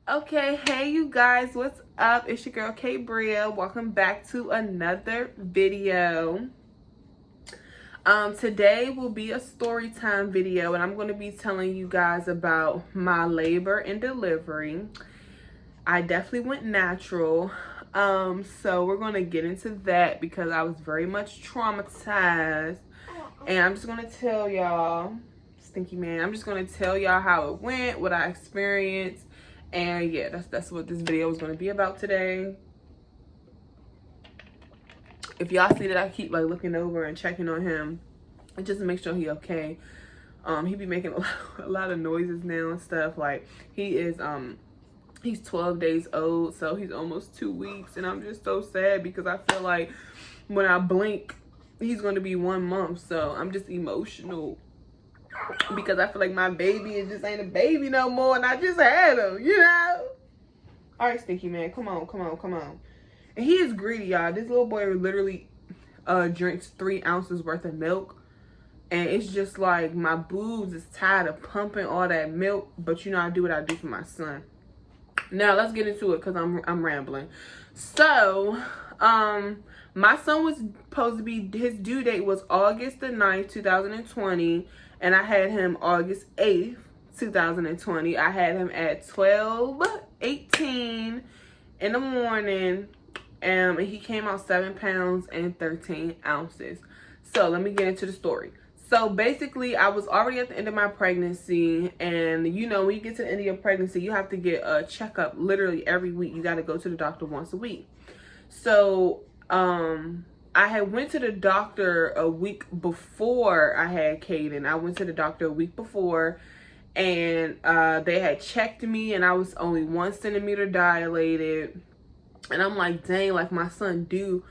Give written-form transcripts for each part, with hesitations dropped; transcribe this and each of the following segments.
Okay, hey you guys, what's up? It's your girl K Bria. Welcome back to another video. Today will be a story time video, and I'm going to be telling you guys about my labor and delivery. I definitely went natural. So we're going to get into that because I was very much traumatized, and I'm just going to tell y'all, stinky man, I'm just going to tell y'all how it went, what I experienced. And yeah, that's what this video is going to be about today. If y'all see that I keep like looking over and checking on him, just to make sure he okay. He be making a lot of noises now and stuff. Like he's 12 days old, so he's almost 2 weeks, and I'm just so sad because I feel like when I blink, he's going to be 1 month. So I'm just emotional because I feel like my baby is just ain't a baby no more, and I just had him, you know? All right, stinky man, come on. And he is greedy, y'all. This little boy literally drinks 3 ounces worth of milk, and it's just like my boobs is tired of pumping all that milk, but you know I do what I do for my son. Now let's get into it because I'm rambling. So, my son was supposed to be, his due date was August the 9th, 2020. And I had him August 8th, 2020. I had him at 12:18 in the morning. And he came out 7 pounds and 13 ounces. So let me get into the story. So basically, I was already at the end of my pregnancy. And you know, when you get to the end of your pregnancy, you have to get a checkup literally every week. You got to go to the doctor once a week. So, I had went to the doctor a week before I had Caden. I went to the doctor a week before, and they had checked me, and I was only 1 centimeter dilated. And I'm like, dang, like my son due,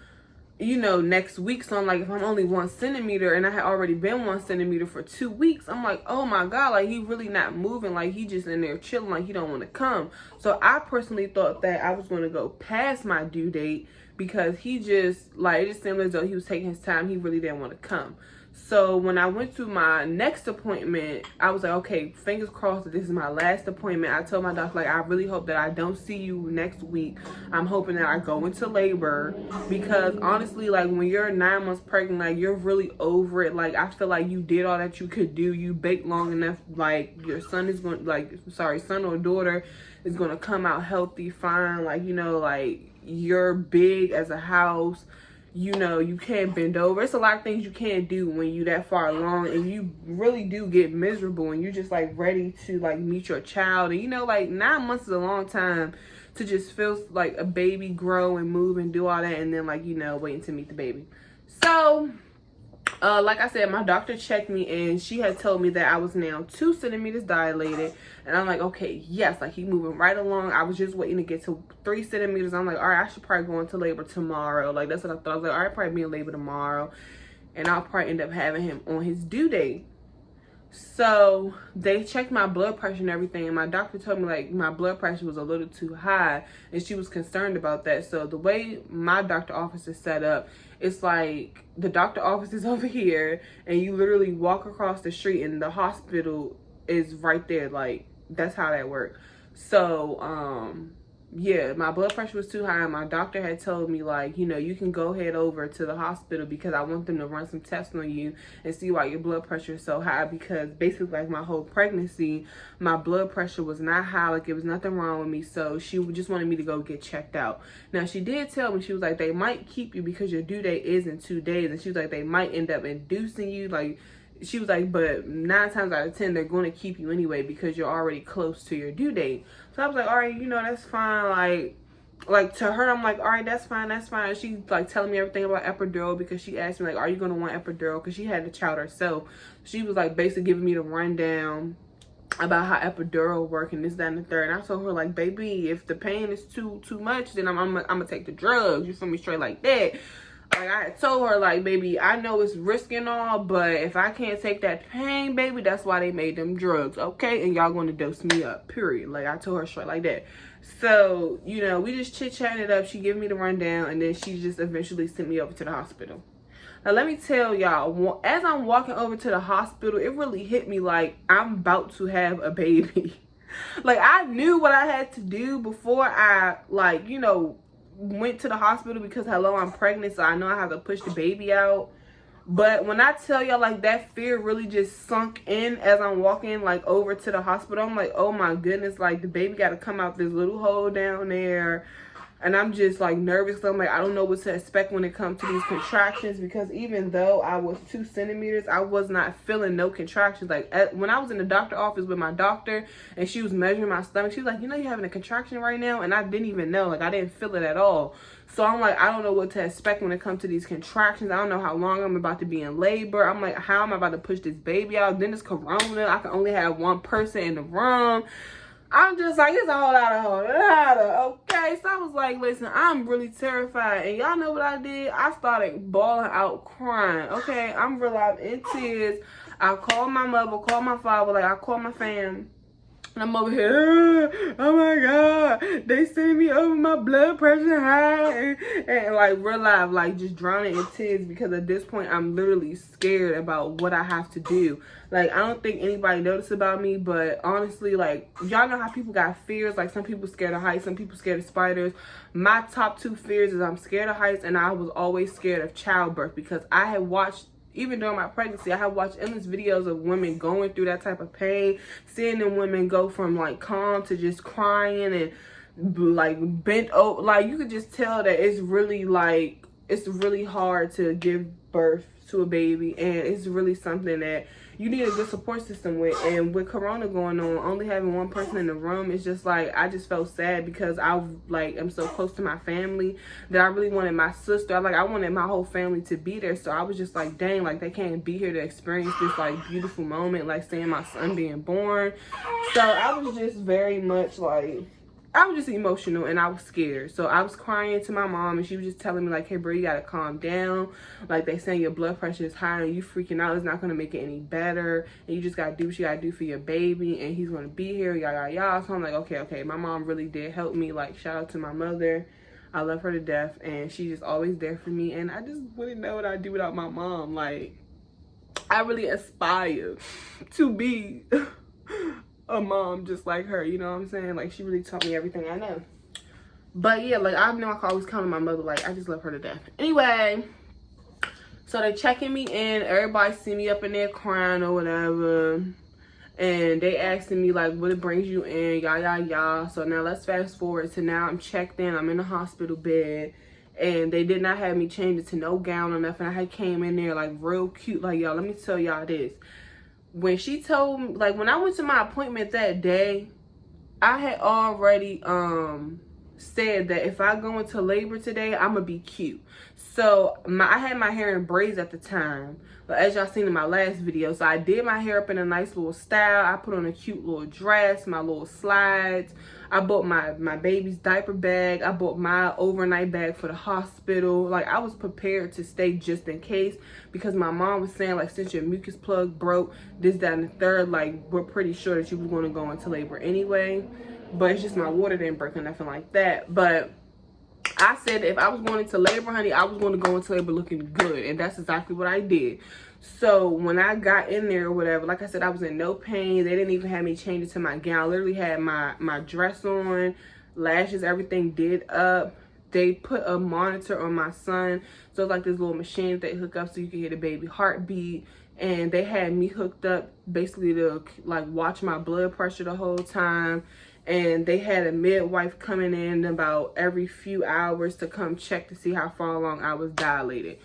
you know, next week. So I'm like, if I'm only 1 centimeter and I had already been 1 centimeter for 2 weeks, I'm like, oh my God, like he really not moving. Like he just in there chilling, like he don't want to come. So I personally thought that I was going to go past my due date because he just, like, it just seemed as though he was taking his time. He really didn't want to come. So when I went to my next appointment, I was like, okay, fingers crossed that this is my last appointment. I told my doctor, like, I really hope that I don't see you next week. I'm hoping that I go into labor because honestly, like when you're 9 months pregnant, like you're really over it. Like I feel like you did all that you could do. You baked long enough. Like your son is going, son or daughter is going to come out healthy, fine. Like, you know, like you're big as a house. You know, you can't bend over. It's a lot of things you can't do when you that far along, and you really do get miserable and you just like ready to like meet your child. And you know, like 9 months is a long time to just feel like a baby grow and move and do all that, and then like, you know, waiting to meet the baby. So like I said, my doctor checked me and she had told me that I was now 2 centimeters dilated. And I'm like, okay, yes, like he moving right along. I was just waiting to get to 3 centimeters. I'm like, all right, I should probably go into labor tomorrow. Like that's what I thought. I was like, all right, probably be in labor tomorrow. And I'll probably end up having him on his due date. So they checked my blood pressure and everything, and my doctor told me like my blood pressure was a little too high, and she was concerned about that. So the way my doctor office is set up, it's like the doctor office is over here, and you literally walk across the street, and the hospital is right there. Like that's how that works. So yeah, my blood pressure was too high. My doctor had told me, like, you know, you can go head over to the hospital because I want them to run some tests on you and see why your blood pressure is so high. Because basically, like, my whole pregnancy, my blood pressure was not high. Like, it was nothing wrong with me. So she just wanted me to go get checked out. Now, she did tell me, she was like, they might keep you because your due date is in 2 days. And she was like, they might end up inducing you. Like, she was like, but 9 times out of 10, they're going to keep you anyway because you're already close to your due date. So I was like, all right, you know, that's fine. Like to her, I'm like, all right, that's fine. She's like telling me everything about epidural because she asked me like, are you going to want epidural? Because she had the child herself. She was like basically giving me the rundown about how epidural work and this, that, and the third. And I told her like, baby, if the pain is too much, then I'm gonna take the drugs. You feel me? Straight like that. Like I told her, like, baby, I know it's risky and all, but if I can't take that pain, baby, that's why they made them drugs, okay? And y'all going to dose me up, period. Like, I told her straight like that. So, you know, we just chit-chatting it up. She gave me the rundown, and then she just eventually sent me over to the hospital. Now, let me tell y'all, as I'm walking over to the hospital, it really hit me like I'm about to have a baby. Like, I knew what I had to do before I, like, you know, went to the hospital, because hello, I'm pregnant, so I know I have to push the baby out. But when I tell y'all, like, that fear really just sunk in as I'm walking, like, over to the hospital. I'm like, oh my goodness, like, the baby got to come out this little hole down there. And I'm just, like, nervous. I'm like, I don't know what to expect when it comes to these contractions, because even though I was 2 centimeters, I was not feeling no contractions. Like, when I was in the doctor office with my doctor and she was measuring my stomach, she was like, you know, you're having a contraction right now. And I didn't even know. Like, I didn't feel it at all. So I'm like, I don't know what to expect when it comes to these contractions. I don't know how long I'm about to be in labor. I'm like, how am I about to push this baby out? Then it's corona. I can only have one person in the room. I'm just like, it's a whole lot of, okay? So I was like, listen, I'm really terrified. And y'all know what I did? I started bawling out, crying, okay? I'm real out in tears. I called my mother, called my father, like, I called my fam. And I'm over here, oh my God, they sent me over, my blood pressure high, and like real life, like just drowning in tears, because at this point I'm literally scared about what I have to do. Like, I don't think anybody noticed about me, but honestly, like, y'all know how people got fears. Like, some people scared of heights, some people scared of spiders. My top 2 fears is I'm scared of heights, and I was always scared of childbirth, because I had watched, even during my pregnancy, I have watched endless videos of women going through that type of pain, seeing them women go from like calm to just crying and like bent over. Like, you could just tell that it's really like, it's really hard to give birth to a baby, and it's really something that you need a good support system with. And with corona going on, only having one person in the room, it's just like, I just felt sad, because I like am so close to my family that I really wanted my sister, I wanted my whole family to be there. So I was just like, dang, like, they can't be here to experience this like beautiful moment, like seeing my son being born. So I was just very much like, I was just emotional, and I was scared. So I was crying to my mom, and she was just telling me like, hey bro, you gotta calm down. Like, they saying your blood pressure is high and you freaking out. It's not gonna make it any better, and you just gotta do what you gotta do for your baby, and he's gonna be here, yada yada. So I'm like, okay. My mom really did help me. Like, shout out to my mother. I love her to death, and she's just always there for me. And I just wouldn't know what I'd do without my mom. Like, I really aspire to be a mom just like her, you know what I'm saying? Like, she really taught me everything I know. But yeah, like, I know I can always count on my mother. Like, I just love her to death. Anyway, so they checking me in. Everybody see me up in there crying or whatever, and they asking me like, what it brings you in, yada. So now let's fast forward to now I'm checked in. I'm in the hospital bed, and they did not have me change it to no gown or nothing. I had came in there like real cute. Like, y'all, let me tell y'all this. When she told me, like, when I went to my appointment that day, I had already said that if I go into labor today, I'm gonna be cute. So I had my hair in braids at the time, but as y'all seen in my last video, so I did my hair up in a nice little style. I put on a cute little dress, my little slides. I bought my baby's diaper bag. I bought my overnight bag for the hospital. Like, I was prepared to stay just in case, because my mom was saying, like, since your mucus plug broke, this, that, and the third, like, we're pretty sure that you was going to go into labor anyway. But it's just my water didn't break or nothing like that. But I said that if I was going into labor, honey, I was going to go into labor looking good. And that's exactly what I did. So when I got in there or whatever, like I said, I was in no pain. They didn't even have me change it to my gown. I literally had my dress on, lashes, everything did up. They put a monitor on my son. So it's like this little machine that they hook up so you can hear the baby heartbeat. And they had me hooked up basically to like watch my blood pressure the whole time. And they had a midwife coming in about every few hours to come check to see how far along I was dilated.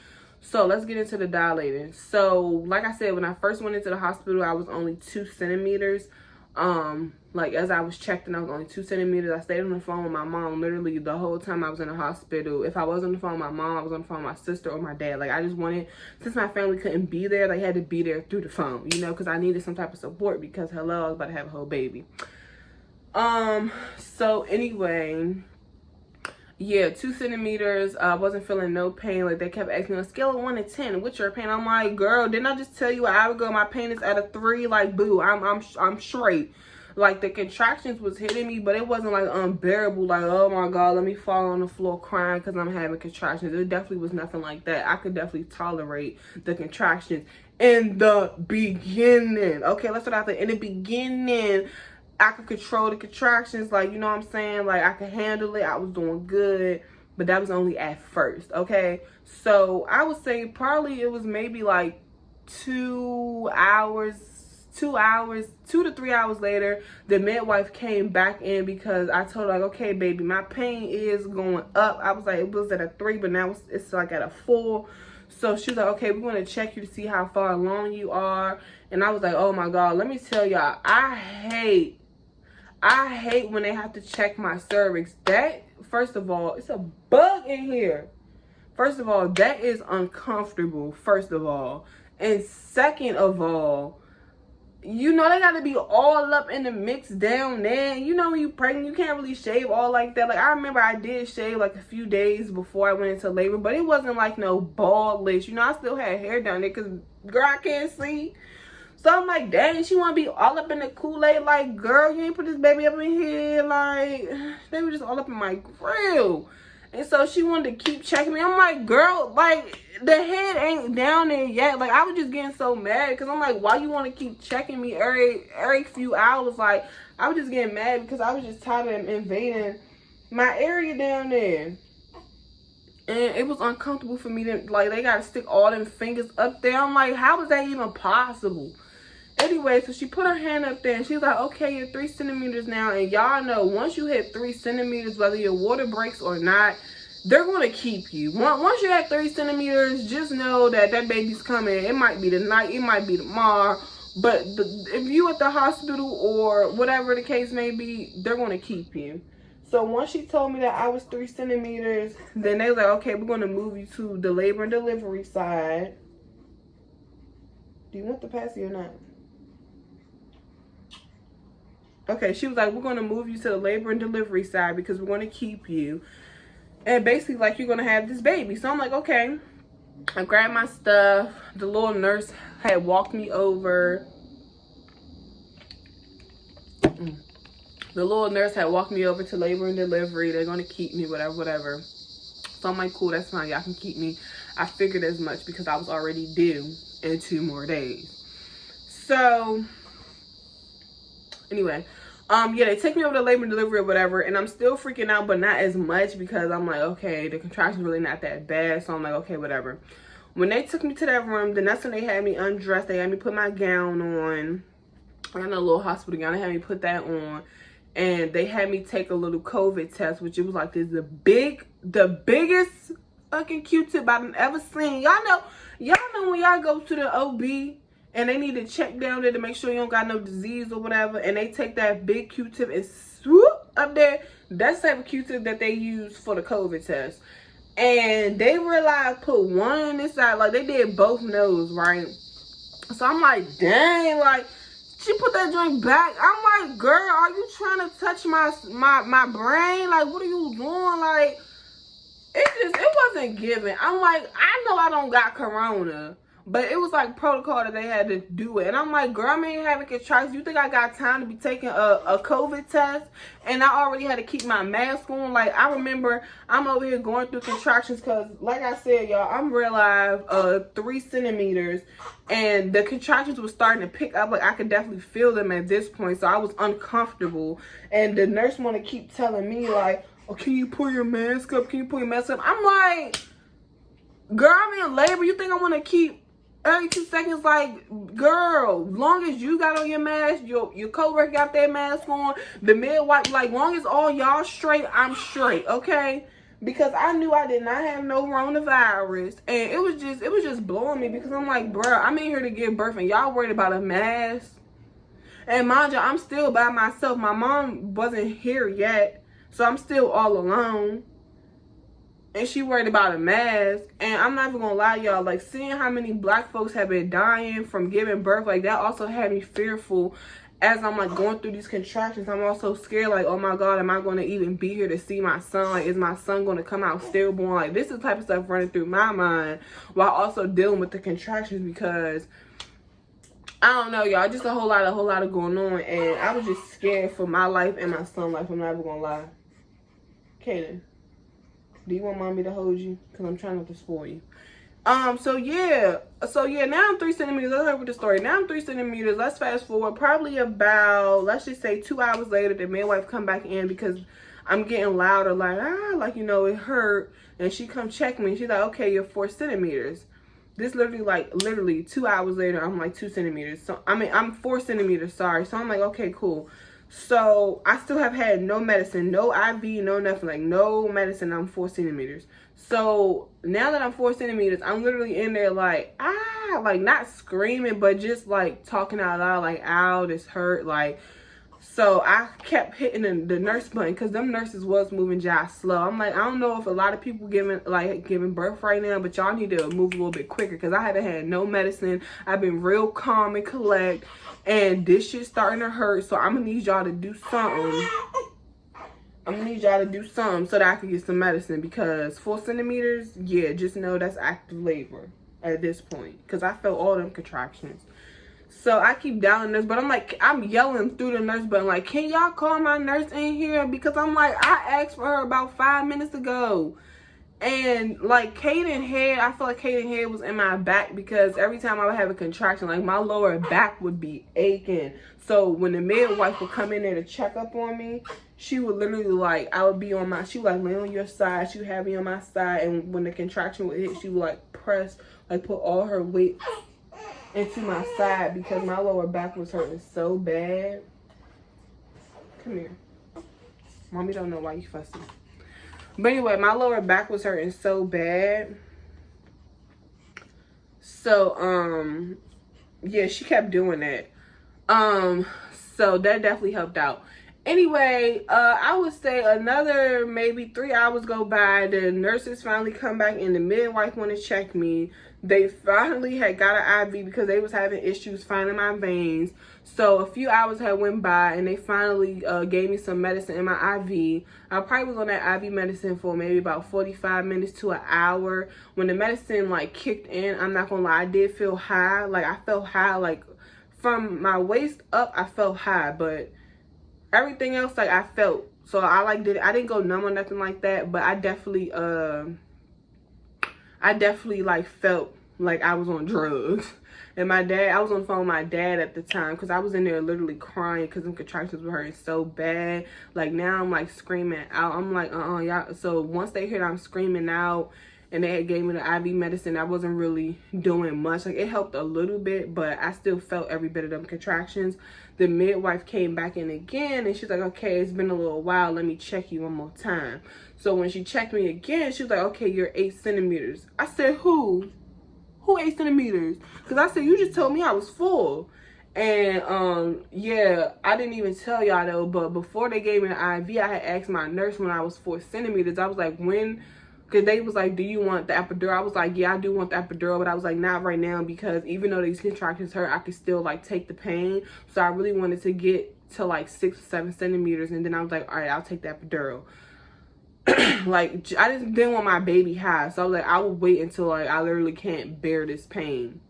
So let's get into the dilating. So like I said, when I first went into the hospital, I was only 2 centimeters. Like, as I was checked in, I was only 2 centimeters. I stayed on the phone with my mom literally the whole time I was in the hospital. If I was on the phone with my mom, I was on the phone with my sister or my dad. Like, I just wanted, since my family couldn't be there, they had to be there through the phone, you know, because I needed some type of support, because hello, I was about to have a whole baby. So anyway, yeah, 2 centimeters. I wasn't feeling no pain. Like, they kept asking me on a scale of 1 to 10, what's your pain? I'm like, girl, didn't I just tell you an hour ago my pain is at a 3? Like, boo, I'm straight. Like, the contractions was hitting me, but it wasn't like unbearable. Like, oh my God, let me fall on the floor crying because I'm having contractions. It definitely was nothing like that. I could definitely tolerate the contractions in the beginning. Okay, let's start out there. In the beginning, I could control the contractions, like, you know what I'm saying? Like, I could handle it. I was doing good, but that was only at first, okay? So I would say probably it was maybe like 2 hours, 2 to 3 hours later, the midwife came back in because I told her, like, okay, baby, my pain is going up. I was like, it was at a 3, but now it's like at a 4. So she was like, okay, we're going to check you to see how far along you are. And I was like, oh my God, let me tell y'all, I hate when they have to check my cervix. That, first of all, it's a bug in here. First of all, that is uncomfortable, first of all. And second of all, you know, they got to be all up in the mix down there. You know, when you pregnant, you can't really shave all like that. Like, I remember I did shave like a few days before I went into labor, but it wasn't like no baldless. You know, I still had hair down there because, girl, I can't see. So I'm like, dang, she want to be all up in the Kool-Aid. Like, girl, you ain't put this baby up in here. Like, they were just all up in my grill. And so she wanted to keep checking me. I'm like, girl, like, the head ain't down there yet. Like, I was just getting so mad because I'm like, why you want to keep checking me every few hours? Like, I was just getting mad because I was just tired of invading my area down there. And it was uncomfortable for me to, like, they got to stick all them fingers up there. I'm like, how is that even possible? Anyway, so she put her hand up there and she was like, okay, you're 3 centimeters now. And y'all know, once you hit 3 centimeters, whether your water breaks or not, they're going to keep you. Once you're at 3 centimeters, just know that that baby's coming. It might be tonight, it might be tomorrow. But if you at the hospital or whatever the case may be, they're going to keep you. So once she told me that I was 3 centimeters, then they was like, okay, we're going to move you to the labor and delivery side. Do you want the passy or not? Okay, she was like, we're going to move you to the labor and delivery side because we're going to keep you. And basically, like, you're going to have this baby. So I'm like, okay. I grabbed my stuff. The little nurse had walked me over. The little nurse had walked me over to labor and delivery. They're going to keep me, whatever. So I'm like, cool, that's fine. Y'all can keep me. I figured as much because I was already due in 2 more days. So anyway, yeah, they take me over to labor and delivery or whatever, and I'm still freaking out, but not as much because I'm like, okay, the contraction's really not that bad, so I'm like, okay, whatever. When they took me to that room, then that's when they had me undressed. They had me put my gown on. I got a little hospital gown. They had me put that on, and they had me take a little COVID test, which it was like this, the biggest fucking Q-tip I've ever seen. Y'all know when y'all go to the OB and they need to check down there to make sure you don't got no disease or whatever, and they take that big Q-tip and swoop up there. That's the type of Q-tip that they use for the COVID test. And they realized put one in this side, like they did both nose, right? So I'm like, dang, like, she put that joint back. I'm like, girl, are you trying to touch my brain? Like, what are you doing? Like, it wasn't given. I'm like, I know I don't got corona, but it was like protocol that they had to do it. And I'm like, girl, I ain't having contractions. You think I got time to be taking a COVID test? And I already had to keep my mask on. Like, I remember I'm over here going through contractions because, like I said, y'all, I'm real live 3 centimeters. And the contractions were starting to pick up. Like, I could definitely feel them at this point. So I was uncomfortable. And the nurse want to keep telling me, like, oh, can you pull your mask up? Can you pull your mask up? I'm like, girl, I'm in labor. You think I want to keep every 2 seconds? Like, girl, long as you got on your mask, your coworker got their mask on, the midwife, like, long as all y'all straight, I'm straight, okay? Because I knew I did not have no coronavirus, and it was just blowing me because I'm like, bro, I'm in here to give birth, and y'all worried about a mask. And mind you, I'm still by myself. My mom wasn't here yet, so I'm still all alone. And she worried about a mask. And I'm not even gonna lie, y'all, like, seeing how many black folks have been dying from giving birth, like, that also had me fearful as I'm, like, going through these contractions. I'm also scared, like, oh my God, am I gonna even be here to see my son? Like, is my son gonna come out stillborn? Like, this is the type of stuff running through my mind while also dealing with the contractions, because I don't know, y'all, just a whole lot of going on, and I was just scared for my life and my son's life. I'm not even gonna lie. Kaden, do you want mommy to hold you? Because I'm trying not to spoil you. So yeah, now I'm 3 centimeters. Let's go with the story. Now I'm 3 centimeters. Let's fast forward. Probably about, let's just say 2 hours later, the midwife come back in because I'm getting louder, like it hurt. And she come check me. She's like, okay, you're 4 centimeters. This literally 2 hours later, I'm like 2 centimeters. So I'm 4 centimeters, sorry. So I'm like, okay, cool. So I still have had no medicine, no IV, no nothing, like no medicine. I'm 4 centimeters. So now that I'm 4 centimeters, I'm literally in there like, like not screaming, but just like talking out loud, like, ow, this hurt, like. So I kept hitting the nurse button because them nurses was moving just slow. I'm like, I don't know if a lot of people giving birth right now, but y'all need to move a little bit quicker because I haven't had no medicine. I've been real calm and collect, and this shit's starting to hurt. So I'm gonna need y'all to do something. I'm gonna need y'all to do something so that I can get some medicine because 4 centimeters, yeah, just know that's active labor at this point because I felt all them contractions. So I keep dialing nurse, but I'm yelling through the nurse button, like, can y'all call my nurse in here? Because I'm like, I asked for her about 5 minutes ago. And like Kaden head, I feel like Kaden head was in my back because every time I would have a contraction, like my lower back would be aching. So when the midwife would come in there to check up on me, she would literally like, I would be on my, she would like lay on your side, she would have me on my side, and when the contraction would hit, she would like press, like put all her weight into my side because my lower back was hurting so bad. Come here. Mommy don't know why you fussing. But anyway, my lower back was hurting so bad. So, yeah, she kept doing that. So that definitely helped out. Anyway, I would say another maybe 3 hours go by. The nurses finally come back and the midwife want to check me. They finally had got an IV because they was having issues finding my veins. So a few hours had went by and they finally gave me some medicine in my IV. I probably was on that IV medicine for maybe about 45 minutes to an hour. When the medicine like kicked in, I'm not gonna lie, I did feel high. Like I felt high, like from my waist up, I felt high, but everything else, like I felt. So I didn't go numb or nothing like that, but I definitely like felt like I was on drugs. And my dad, I was on the phone with my dad at the time because I was in there literally crying because them contractions were hurting so bad. Like now I'm like screaming out. I'm like, y'all. So once they heard I'm screaming out and they had gave me the IV medicine, I wasn't really doing much. Like it helped a little bit, but I still felt every bit of them contractions. The midwife came back in again and she's like, okay, it's been a little while. Let me check you one more time. So when she checked me again, she was like, okay, you're 8 centimeters. I said, who? Who 8 centimeters? Because I said, you just told me I was full. And yeah, I didn't even tell y'all though, but before they gave me the IV, I had asked my nurse when I was 4 centimeters. I was like, when? Because they was like, do you want the epidural? I was like, yeah, I do want the epidural, but I was like, not right now because even though these contractions hurt, I could still like take the pain. So I really wanted to get to like 6 or 7 centimeters. And then I was like, all right, I'll take the epidural. Like I just didn't want my baby high, so I was like, I will wait until like I literally can't bear this pain.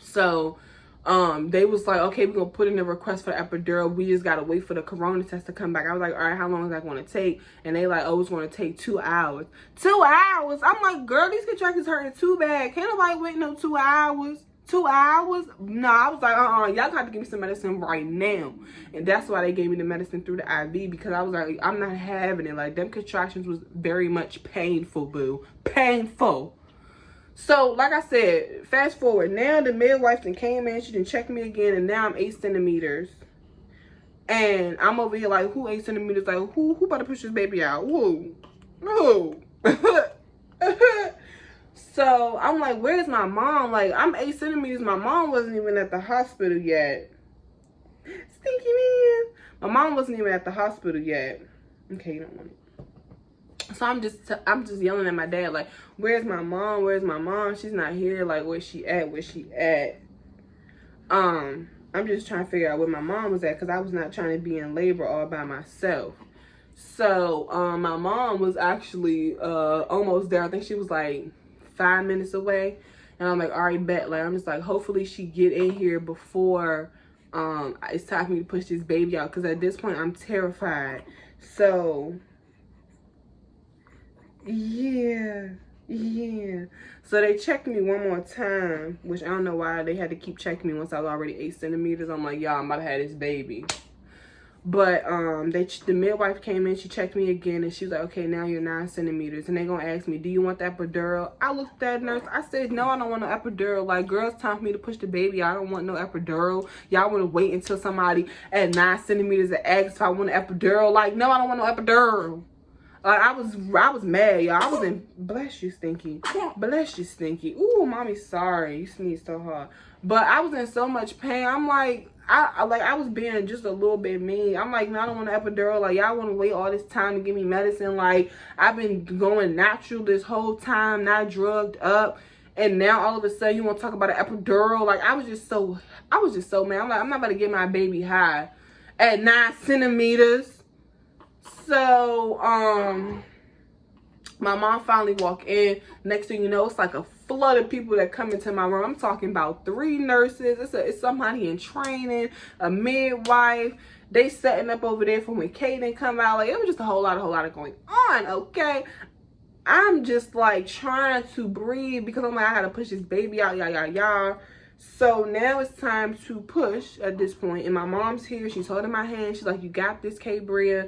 So they was like, okay, we're gonna put in a request for the epidural. We just gotta wait for the corona test to come back. I was like, all right, how long is that gonna take? And they like, oh, it's gonna take 2 hours. 2 hours? I'm like, girl, these contractions hurting too bad. Can't nobody wait no 2 hours. 2 hours? No, I was like, y'all got to give me some medicine right now. And that's why they gave me the medicine through the IV, because I was like, I'm not having it. Like, them contractions was very much painful, boo. Painful. So, like I said, fast forward. Now the midwife then came in, she didn't check me again, and now I'm 8 centimeters. And I'm over here like, who 8 centimeters? Like, who about to push this baby out? Who? Who? So I'm like, where's my mom? Like, I'm 8 centimeters. My mom wasn't even at the hospital yet. Stinky man. My mom wasn't even at the hospital yet. Okay, you don't want it. So I'm just yelling at my dad, like, where's my mom? Where's my mom? She's not here. Like, where's she at? Where's she at? I'm just trying to figure out where my mom was at, because I was not trying to be in labor all by myself. So my mom was actually almost there. I think she was like 5 minutes away. And I'm like, all right, bet. Like, I'm just like, hopefully she get in here before it's time for me to push this baby out, because at this point I'm terrified. So yeah, Yeah. So they checked me one more time, which I don't know why they had to keep checking me once I was already 8 centimeters. I'm like, y'all, I'm about to have this baby. But the midwife came in, she checked me again, and she was like, okay, now you're 9 centimeters. And they gonna ask me, do you want the epidural? I looked at that nurse, I said, no, I don't want no epidural. Like, girl, it's time for me to push the baby. I don't want no epidural. Y'all wanna wait until somebody at 9 centimeters and ask if I want an epidural? Like, no, I don't want no epidural. Like, I was mad, y'all. I was in, bless you, Stinky. Bless you, Stinky. Ooh, mommy, sorry. You sneezed so hard. But I was in so much pain. I'm like, I was being just a little bit mean. I'm like, no, I don't want an epidural. Like, y'all want to wait all this time to give me medicine. Like, I've been going natural this whole time, not drugged up. And now all of a sudden you want to talk about an epidural. Like, I was just so mad. I'm like, I'm not about to get my baby high at 9 centimeters. So, my mom finally walked in. Next thing you know, it's like a flood of people that come into my room. I'm talking about 3 nurses. It's somebody in training, a midwife. They setting up over there for when Kaden come out. Like, it was just a whole lot of going on, okay? I'm just like trying to breathe because I'm like, I gotta push this baby out, y'all. So now it's time to push at this point. And my mom's here. She's holding my hand. She's like, you got this, K. Bria.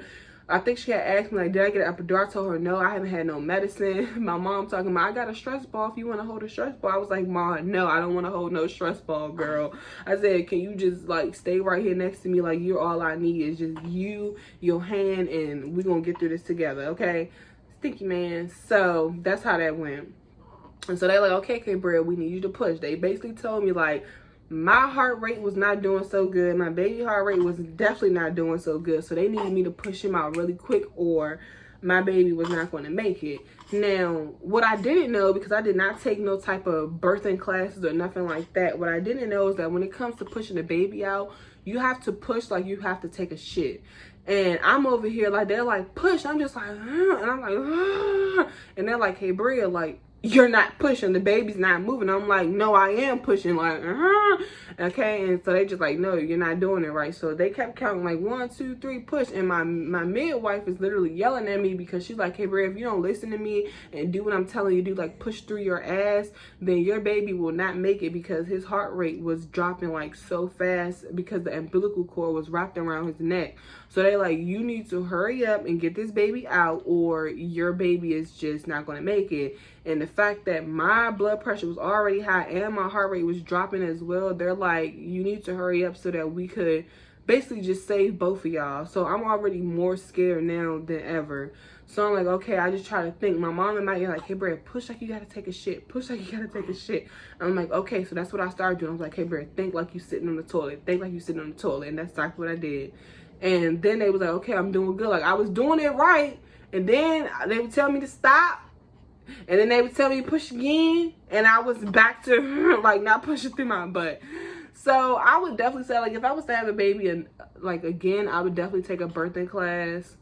I think she had asked me, like, did I get an epidural? I told her, no, I haven't had no medicine. My mom talking about, I got a stress ball if you want to hold a stress ball. I was like, Mom, no, I don't want to hold no stress ball, girl. I said, can you just, like, stay right here next to me? Like, you're all I need is just you, your hand, and we're going to get through this together, okay? Stinky man. So that's how that went. And so they're like, okay, K-Bria, we need you to push. They basically told me, like, my heart rate was not doing so good. My baby heart rate was definitely not doing so good. So they needed me to push him out really quick or my baby was not going to make it. Now, what I didn't know, because I did not take no type of birthing classes or nothing like that, what I didn't know is that when it comes to pushing the baby out, you have to push like you have to take a shit. And I'm over here like, they're like, push. I'm just like, and I'm like, and they're like, hey, Bria, like, you're not pushing, the baby's not moving. I'm like, no, I am pushing, like, okay. And so they just like, no, you're not doing it right. So they kept counting like 1, 2, 3, push. And my midwife is literally yelling at me because she's like, hey, Bria, if you don't listen to me and do what I'm telling you to do, like push through your ass, then your baby will not make it, because his heart rate was dropping like so fast because the umbilical cord was wrapped around his neck. So they like, you need to hurry up and get this baby out or your baby is just not going to make it. And the fact that my blood pressure was already high and my heart rate was dropping as well, they're like, you need to hurry up so that we could basically just save both of y'all. So I'm already more scared now than ever. So I'm like, okay, I just try to think. My mom and my aunt like, hey, Bria, push like you got to take a shit. Push like you got to take a shit. And I'm like, okay, so that's what I started doing. I was like, hey, Bria, think like you sitting on the toilet. Think like you sitting on the toilet. And that's exactly what I did. And then they was like, okay, I'm doing good. Like, I was doing it right. And then they would tell me to stop. And then they would tell me to push again. And I was back to, like, not pushing through my butt. So I would definitely say, like, if I was to have a baby, and like, again, I would definitely take a birthing class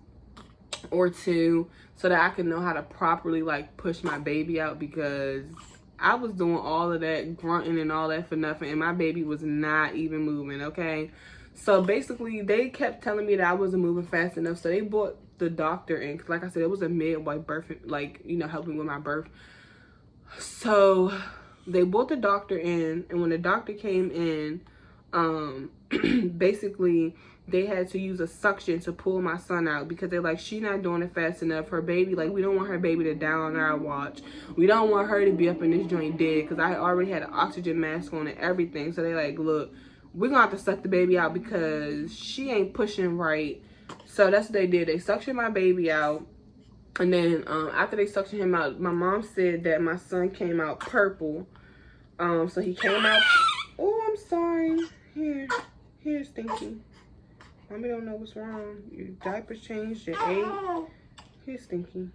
or 2 so that I can know how to properly, like, push my baby out, because I was doing all of that grunting and all that for nothing. And my baby was not even moving, okay? So basically, they kept telling me that I wasn't moving fast enough. So they brought the doctor in. Cause like I said, it was a midwife birth, like, you know, helping with my birth. So they brought the doctor in. And when the doctor came in, basically, they had to use a suction to pull my son out. Because they're like, she's not doing it fast enough. Her baby, like, we don't want her baby to die on our watch. We don't want her to be up in this joint dead. Because I already had an oxygen mask on and everything. So they like, look, we're gonna have to suck the baby out because she ain't pushing right. So that's what they did. They suctioned my baby out. And then after they suctioned him out, my mom said that my son came out purple. So he came out. Oh, I'm sorry. Here, Stinky. Mommy don't know what's wrong. Your diapers changed, your ate. Here, Stinky.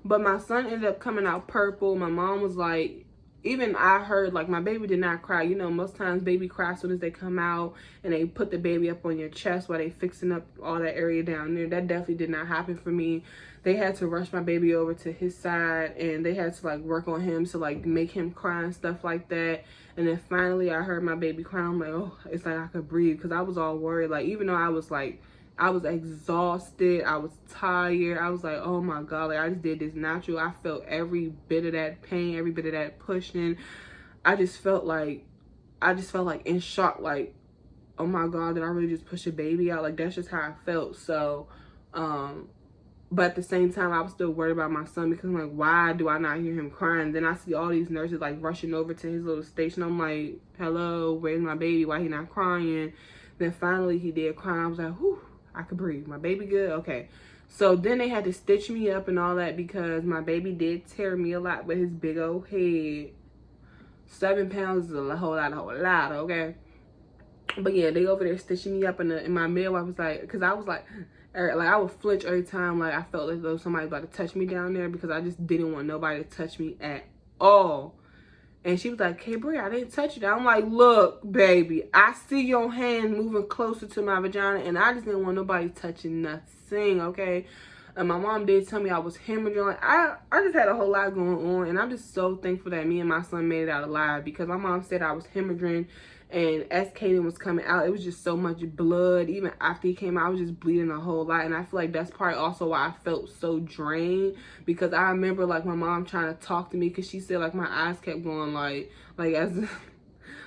But my son ended up coming out purple. My mom was like, even I heard, like, my baby did not cry. You know, most times baby cry as soon as they come out and they put the baby up on your chest while they fixing up all that area down there. That definitely did not happen for me. They had to rush my baby over to his side and they had to, like, work on him to, like, make him cry and stuff like that. And then finally I heard my baby cry. I'm like, oh, it's like I could breathe, because I was all worried. Like, even though I was, like, I was exhausted. I was tired. I was like, oh my God, like I just did this natural. I felt every bit of that pain, every bit of that pushing. I just felt like in shock, like, oh my God, did I really just push a baby out? Like, that's just how I felt. So, but at the same time, I was still worried about my son because I'm like, why do I not hear him crying? Then I see all these nurses like rushing over to his little station. I'm like, hello, where's my baby? Why he not crying? Then finally he did cry. I was like, whew, I could breathe. My baby good? Okay. So then they had to stitch me up and all that because my baby did tear me a lot with his big old head. 7 pounds is a whole lot, okay? But yeah, they over there stitching me up in my midwife was like, because I was like I would flinch every time like I felt as though somebody about to touch me down there because I just didn't want nobody to touch me at all. And she was like, "Hey, Brie, I didn't touch you." I'm like, look, baby, I see your hand moving closer to my vagina and I just didn't want nobody touching nothing, okay? And my mom did tell me I was hemorrhaging. Like, I just had a whole lot going on. And I'm just so thankful that me and my son made it out alive because my mom said I was hemorrhaging. And as Kaden was coming out, it was just so much blood. Even after he came out, I was just bleeding a whole lot. And I feel like that's probably also why I felt so drained. Because I remember, like, my mom trying to talk to me. Because she said, like, my eyes kept going, like as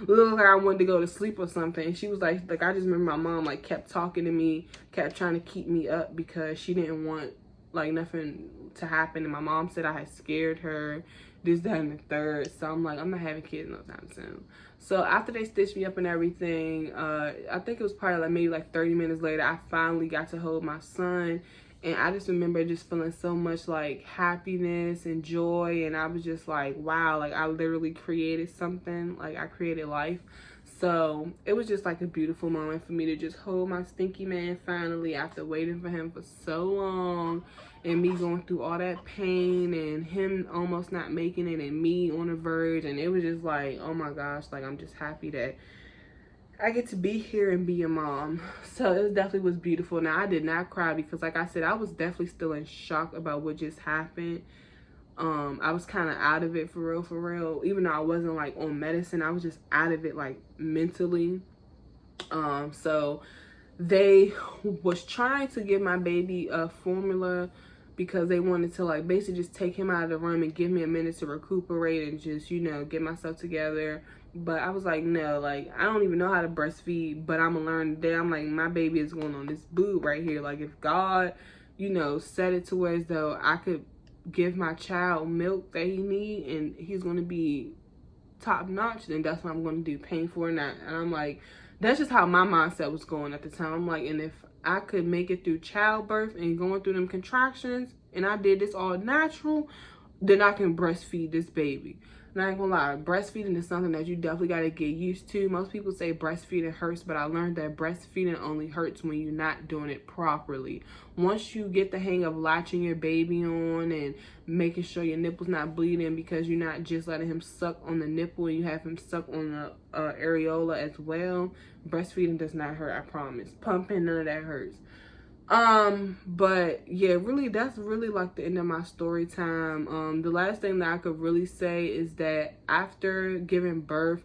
looked like I wanted to go to sleep or something. And she was like, I just remember my mom, like, kept talking to me. Kept trying to keep me up because she didn't want, like, nothing to happen. And my mom said I had scared her. This, that, and the third. So I'm like, I'm not having kids no time soon. So after they stitched me up and everything, I think it was probably like maybe like 30 minutes later, I finally got to hold my son. And I just remember just feeling so much like happiness and joy. And I was just like, wow, like I literally created something. Like I created life. So it was just like a beautiful moment for me to just hold my stinky man finally after waiting for him for so long. And me going through all that pain and him almost not making it and me on the verge. And it was just like, oh my gosh, like I'm just happy that I get to be here and be a mom. So it definitely was beautiful. Now I did not cry because like I said, I was definitely still in shock about what just happened. I was kind of out of it for real. Even though I wasn't like on medicine, I was just out of it like mentally. So they was trying to give my baby a formula because they wanted to like basically just take him out of the room and give me a minute to recuperate and just, you know, get myself together. But I was like, no, like I don't even know how to breastfeed, but I'm gonna learn today. I'm like, my baby is going on this boob right here. Like if God, you know, set it to where as though I could give my child milk that he need and he's gonna be top notch, then that's what I'm gonna do, paying for it. And I'm like, that's just how my mindset was going at the time. I'm like, and if I could make it through childbirth and going through them contractions and I did this all natural, then I can breastfeed this baby. And I ain't gonna lie, breastfeeding is something that you definitely gotta get used to. Most people say breastfeeding hurts, but I learned that breastfeeding only hurts when you're not doing it properly. Once you get the hang of latching your baby on and making sure your nipple's not bleeding because you're not just letting him suck on the nipple and you have him suck on the areola as well, breastfeeding does not hurt, I promise. Pumping, none of that hurts. But yeah, really, that's really like the end of my story time. The last thing that I could really say is that after giving birth,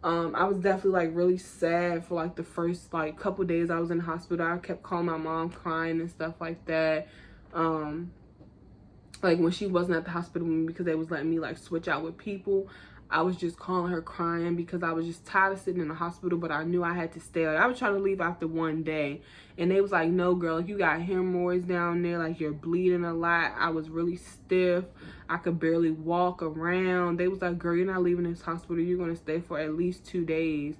I was definitely like really sad for like the first like couple days I was in the hospital. I kept calling my mom crying and stuff like that. Like when she wasn't at the hospital with me because they was letting me like switch out with people, I was just calling her crying because I was just tired of sitting in the hospital, but I knew I had to stay. Like, I was trying to leave after one day, and they was like, no, girl, you got hemorrhoids down there, like you're bleeding a lot. I was really stiff. I could barely walk around. They was like, girl, you're not leaving this hospital. You're going to stay for at least 2 days.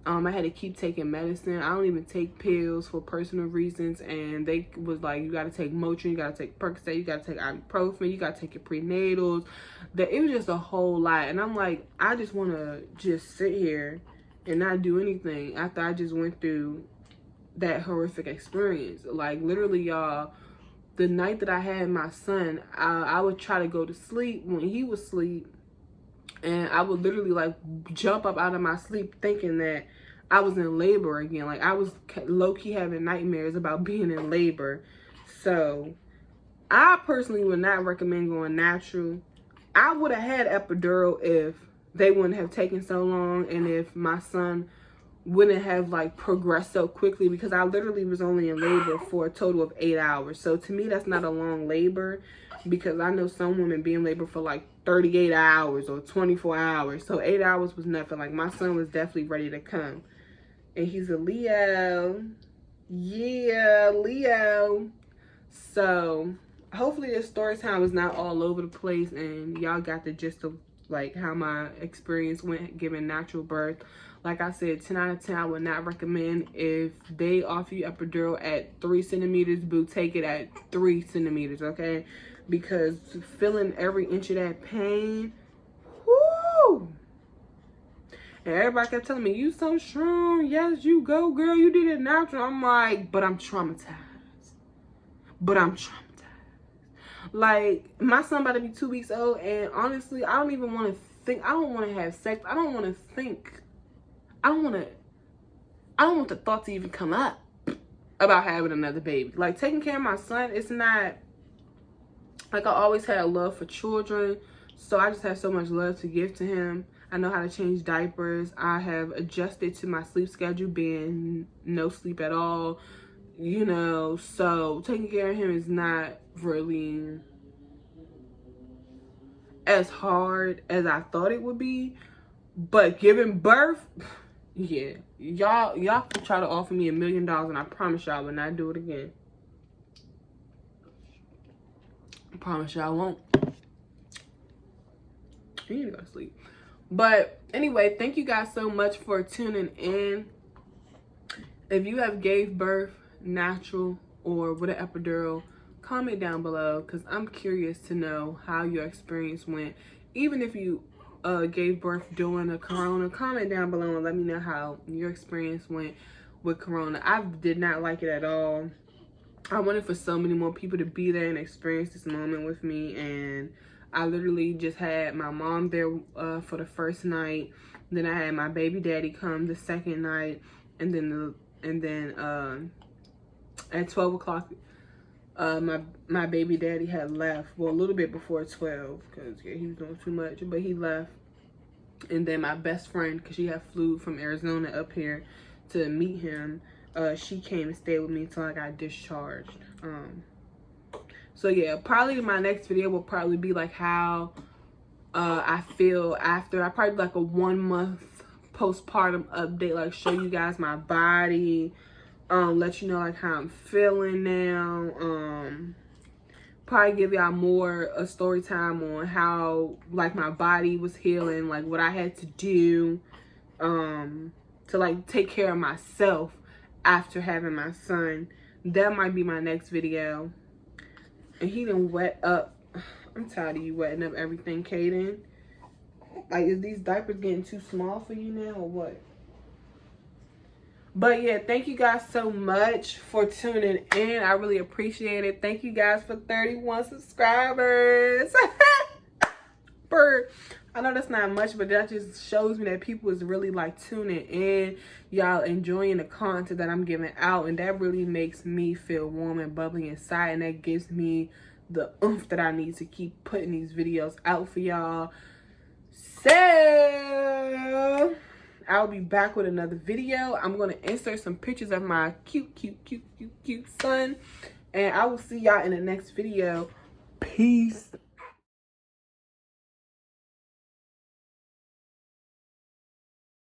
I had to keep taking medicine. I don't even take pills for personal reasons. And they was like, you got to take Motrin, you got to take Percocet, you got to take ibuprofen, you got to take your prenatals. It was just a whole lot. And I'm like, I just want to just sit here and not do anything after I just went through that horrific experience. Like, literally, y'all, the night that I had my son, I would try to go to sleep when he was asleep. And I would literally like jump up out of my sleep thinking that I was in labor again. Like I was low-key having nightmares about being in labor. So I personally would not recommend going natural. I would have had epidural if they wouldn't have taken so long and if my son wouldn't have like progressed so quickly, because I literally was only in labor for a total of 8 hours. So to me, that's not a long labor, because I know some women be in labor for like 38 hours or 24 hours. So 8 hours was nothing. Like, my son was definitely ready to come. And he's a Leo. Yeah, Leo. So hopefully this story time was not all over the place and y'all got the gist of like how my experience went giving natural birth. Like I said, 10 out of 10, I would not recommend. If they offer you epidural at 3 centimeters, boo, take it at 3 centimeters, okay? Because feeling every inch of that pain, whoo! And everybody kept telling me, you so strong. Yes, you go, girl. You did it natural. I'm like, but I'm traumatized. Like, my son about to be 2 weeks old, and honestly, I don't even want to think. I don't want to have sex. I don't want to think. I don't want the thought to even come up about having another baby. Like, taking care of my son, it's not, like, I always had a love for children, so I just have so much love to give to him. I know how to change diapers. I have adjusted to my sleep schedule being no sleep at all, you know, so taking care of him is not really as hard as I thought it would be. But giving birth, yeah, y'all can try to offer me $1 million and I promise y'all I will not do it again. I promise y'all I won't. You need to go to sleep. But anyway, thank you guys so much for tuning in. If you have gave birth natural or with an epidural, comment down below, because I'm curious to know how your experience went. Even if you gave birth during a corona, comment down below and let me know how your experience went with corona. I did not like it at all. I wanted for so many more people to be there and experience this moment with me, and I literally just had my mom there for the first night. Then I had my baby daddy come the second night, and then at 12 o'clock, my baby daddy had left. Well, a little bit before 12, because yeah, he was doing too much, but he left. And then my best friend, because she had flew from Arizona up here to meet him, she came and stayed with me until I got discharged. So yeah, probably my next video will probably be like how I feel after. I probably like a 1 month postpartum update, like show you guys my body, let you know like how I'm feeling now. Probably give y'all more a story time on how like my body was healing, like what I had to do to like take care of myself after having my son. That might be my next video. And he done wet up. I'm tired of you wetting up everything, Kaden. Like, is these diapers getting too small for you now or what? But yeah, thank you guys so much for tuning in. I really appreciate it. Thank you guys for 31 subscribers. Bird. I know that's not much, but that just shows me that people is really like tuning in. Y'all enjoying the content that I'm giving out, and that really makes me feel warm and bubbly inside, and that gives me the oomph that I need to keep putting these videos out for y'all. So I'll be back with another video. I'm going to insert some pictures of my cute son, and I will see y'all in the next video. Peace.